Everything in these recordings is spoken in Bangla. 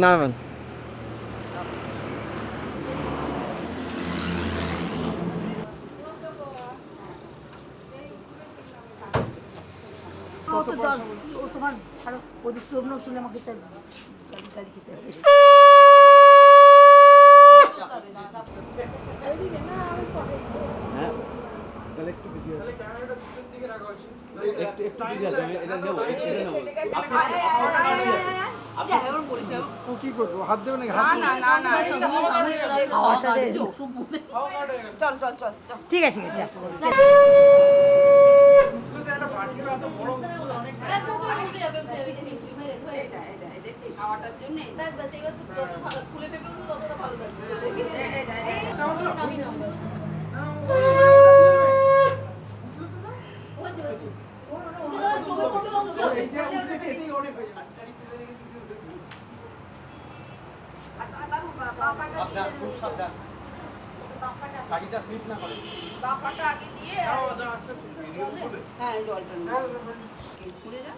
নামাবেন। তোমার ছাড়ো পরিশ্রম না শুনে আমাকে গাড়ি খেতে হবে। কি করবো হাত দেবে নাকি? চল চল চল ঠিক আছে ঠিক আছে। খাওয়াটার জন্য খুলে পেপে ততটা ভালো থাকবে। শাড়িটা স্লিপ না করে বাপাটা আগে দিয়ে হ্যাঁ জলটা ঘুরে যা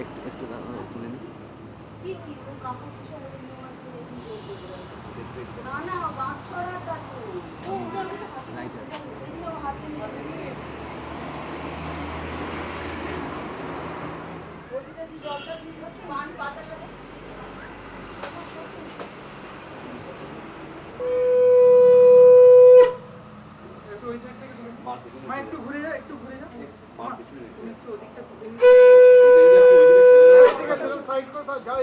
একটু তুলে নিন। কি কি কাপড় না না বাচ্চাটা তো হাতে ওদিকে দি জলটা দিয়ে পান পাতাটা একটু ঘুরে যা একটু ঘুরে যা সাইড করে দাও যাও।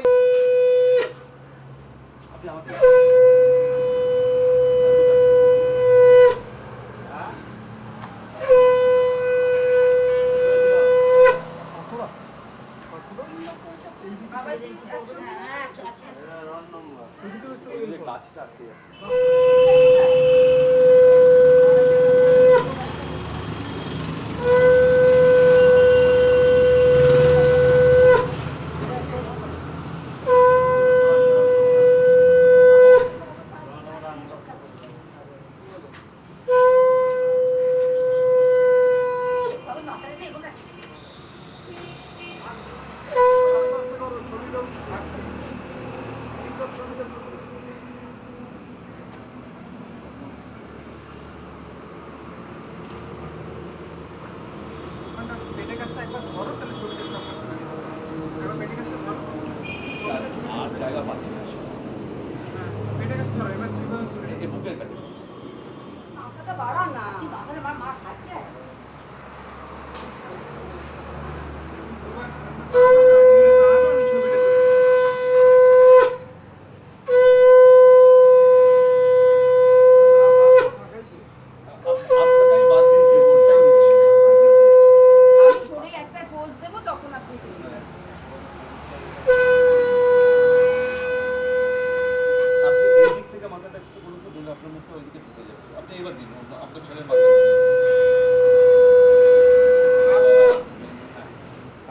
আর জায়গা পাচ্ছি না বুকের কাছে মাথাটা বাড়া না কি বাবার মা খাচ্ছে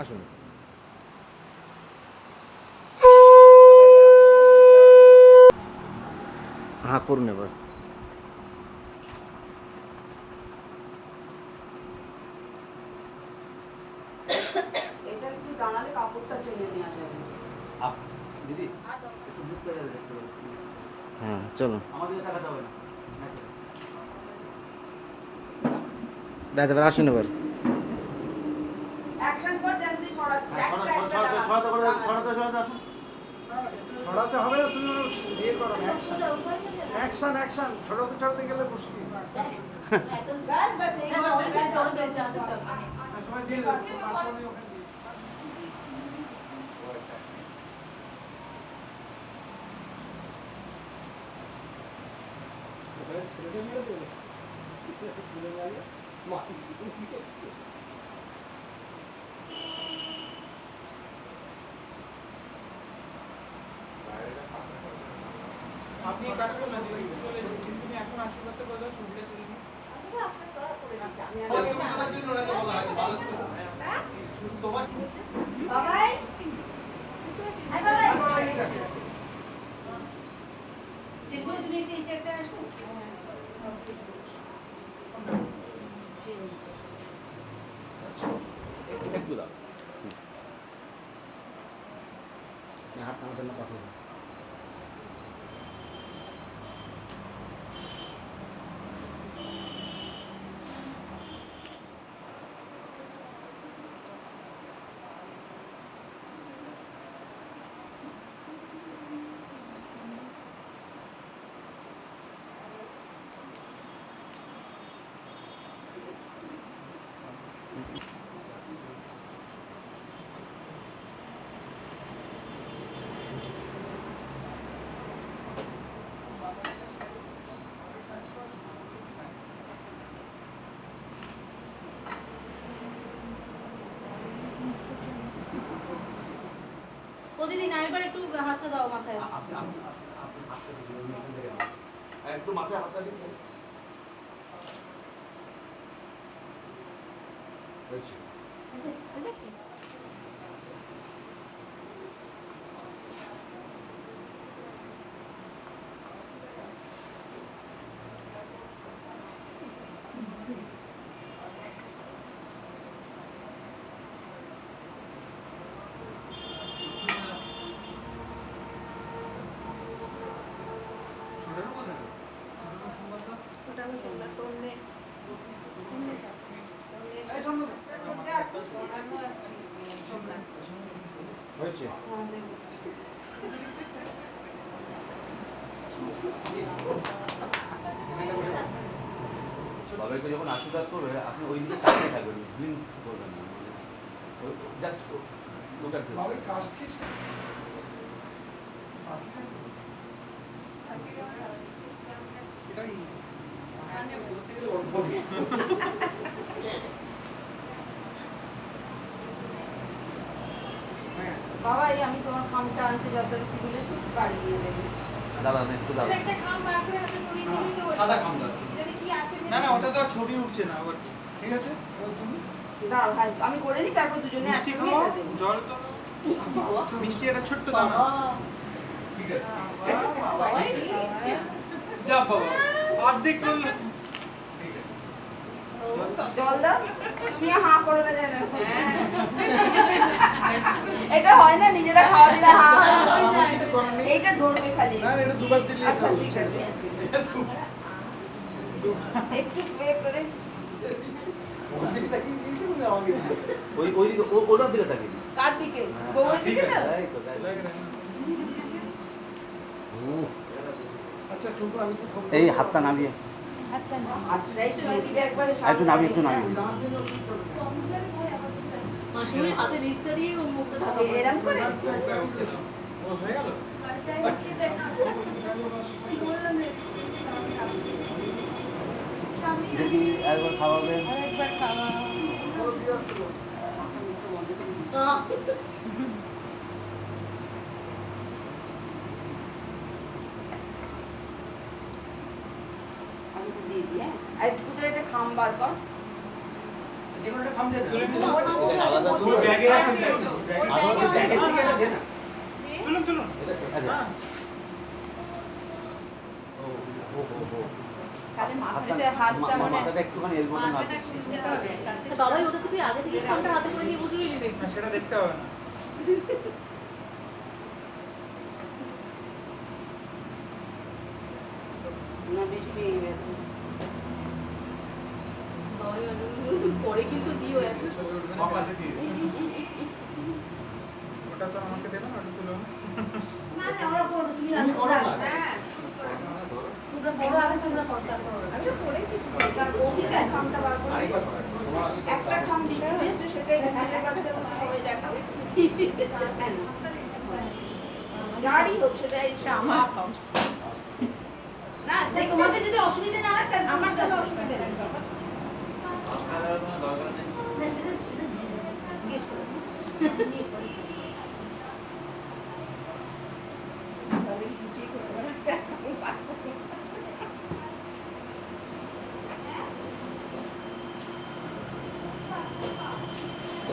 আসুন। হ্যাঁ করুন এবার। এটা একটু জানালে কাপড়টা চেনে নেওয়া যাবে দিদি একটু বুক করে যাবে হ্যাঁ চলুন। আমাদের টাকা যাবে না ব্যাস এবার আসুন এবার। অ্যাকশন কর দেন তুই ছড়াচ্ছিস ছড়াতে আসুন ছড়াতে হবে না তুমি ইয়ে করো অ্যাকশন অ্যাকশন ছড়াতে ছড়াতে গেলে মুশকিল বাস বাস এই সময় দিয়ে দেবো 5 মিনিট ওখানে আপনি কাটবেন না দিদি চলে যাবেন কিন্তু তুমি এখন আশীর্বাদ করে দাও ছবিটা তুলে নিই বাবাই বাবাই শেষমেশ তুমি একটু এই চেকটা আসো একটু দাও হাত আমার জন্য কথা প্রতিদিন একবার একটু হাতটা দাও মাথায়। একটু মাথায় হাতটা দিন। আচ্ছা, ঠিক আছে। ওটা আমি বললাম, তোমরা হয়েছে? বাবাকে যখন আশীর্বাদ করবে আপনি ওই দিকে তাকিয়ে থাকবেন, ব্লিঙ্ক করবেন না, জাস্ট লুক অ্যাট দিস। বাবা কাশছিস বাবা, এই আমি তোমার খামটা আনতে যতটুকু বলেছি বাড়ি দিয়ে দেবে। দাঁড়ান একটু দাঁড়ান। একটা খাম বার করে হাতে পরিয়ে দিলেই তো হয়ে সাদা যাবে। খাম যাচ্ছে। যদি কি আছে না না, ওটা তো আর ছবি উঠছে না আবার কি। ঠিক আছে তুমি দাঁড়াও, ভাই আমি করে নিই, তারপর দুজনে মিষ্টি একসঙ্গে খাওয়া, এটা দেবো। জল তো মিষ্টি একটা ছোট্ট দানা। বাবা, ঠিক আছে, বাবাই দিচ্ছে। যা বাবা অর্ধেক করলে। ঠিক আছে, জল দাও, তুমি হাঁ করে না যেন। এটা হয় না, নিজেরা খাওয়া দিলে হাঁ আমার কিছু করার নেই। এইটা ধরবে খালি। না এটা দুবার দিলে আচ্ছা ঠিক আছে, একটু পে করে ওই ওই দিকে ওটার দিকে তাকিয়ে দিন। কার দিকে? হ্যাঁ, বউয়ের ঠিক দিকে তো? আছে। এই তো, তাই তো। আচ্ছা টুকু আমি তো ফোন এই হাতটা নামিয়ে আচ্ছা, এই তো এদিকে একবারে একটু নামিয়ে, একটু নামিয়ে। মাসিমণি হাতে রিচটা দিয়ে ও মুখটা ঢাকা পড়ে। এরকম করে? ও হয়ে গেল। যদি একবার খাওয়াবেন। আরেকবার খাওয়া। আহ, আমি তো দিয়ে দিই, হ্যাঁ? আর একটু করে একটা খাম বার কর। যে কোনো একটা খাম দিয়ে তুলে নিন। এটা আলাদা তুমি তুলে ব্যাগে আছে যে? আলাদা ব্যাগে থেকে এটা দে না। তুলুন তুলুন। আচ্ছা। হ্যাঁ। ও ও ও তাহলে হাতটা হাতটা মানে মাথাটা একটুখানি এলবোটা না। মাথাটা একটু দিতে হবে। তা বাবাই ওটাকে তুই আগে থেকে খামটা হাতে করে নিয়ে বসে রইলি দেখছি। না, সেটা দেখতে হবে না। না, বেশি পেয়ে গেছে। বাবাই পরে কিন্তু দিও এখন। ছবি উঠবে না। ওটা তো আমাকে দেবে না, ওটা তুলো না। না না, ওরা করবে, তুমি তুমি করো না। হ্যাঁ, তোমরা বড় আগে তোমরা সরকার করো। আমি তো করেছি, ঠিক আছে, খামটা বার করে একটা খাম দিতে হয়েছে, সেটাই ঘুরে বাচ্চা সবাই দেখাবে। যারই হোক সেটাই আমার খাম। না, তোমাদের যদি অসুবিধা না হয় তাহলে আমার কাছে অসুবিধা নেই। না, সেটা জিজ্ঞেস করো।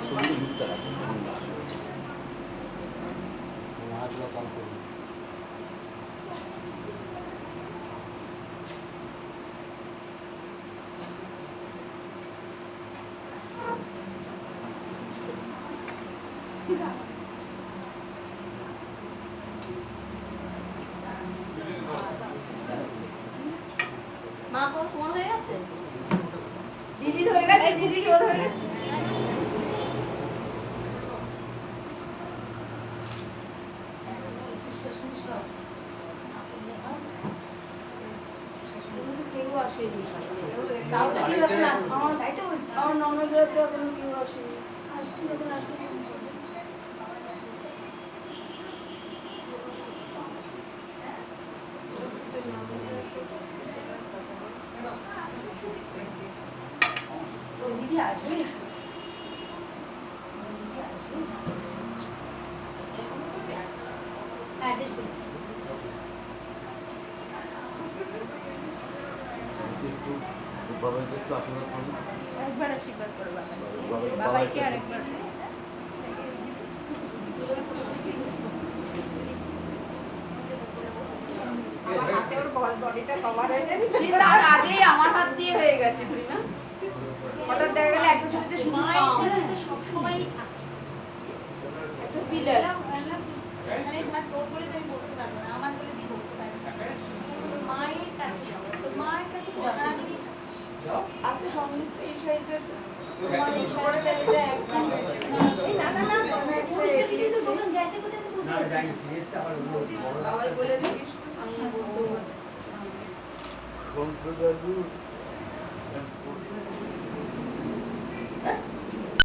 ছবিটা ঢুকতে রাখুন। হাতগুলো কম করুন। মা কোন তোমার হয়ে গেছে? দিদির হয়ে গেছে, দিদির ওর হয়ে গেছে। কেউ আসেনি, তাও তো কি যখন আমার গাইতে বলছি আমার ননদের তো এখন কেউ আসেনি আসবেন যখন আসবেন দিদি আসবে হ্যাঁ শেষ করি একটু বাবাকে একটু আশীর্বাদ করুন। একবার আশীর্বাদ করো বাবাই- বাবাইকে আরেকবার সে তার আগেই আমার হাত দিয়ে হয়ে গেছে বুড়িমা হঠাৎ দেখা গেলে একটা ছবিতে শুধু খাও সবসময় একটা পিলার মানে ধর তোর বলে তো আমি বসতে পারবো না আমার বলে তুই বসতে পারবি না। মায়ের কাছে যাবো তো মায়ের কাছে সারাদিনই আচ্ছা সঙ্গে এই সাইডে তোমার এই সাইডে এটা একদম এই না না না গেছে কোথায় না যাইনি ফিরে এসে আবার ওগুলো বড় বাবাই বলে দিস আমি বলতে সম্প্রদায়